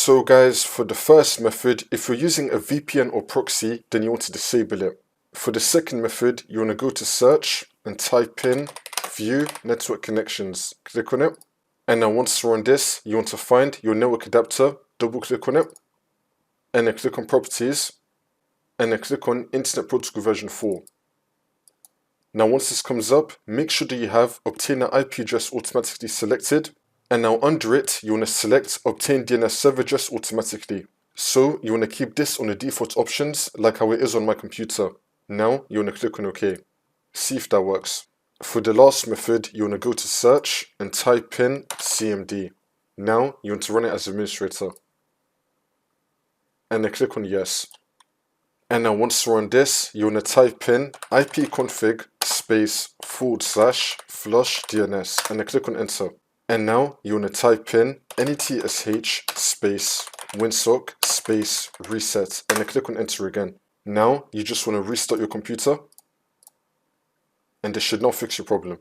So guys, for the first method, if you're using a VPN or proxy, then you want to disable it. For the second method, you want to go to search and type in view network connections. Click on it. And now once you're on this, you want to find your network adapter, double click on it, and then click on properties, and then click on Internet Protocol version 4. Now once this comes up, make sure that you have obtain an IP address automatically selected, and now under it, you want to select obtain DNS server address automatically. So you want to keep this on the default options like how it is on my computer. Now you want to click on OK. See if that works. For the last method, you want to go to search and type in CMD. Now you want to run it as administrator. And then click on yes. And now once you're on this, you want to type in ipconfig space / flush DNS and then click on enter. And now you want to type in netsh space winsock space reset and then click on enter again. Now you just want to restart your computer and this should now fix your problem.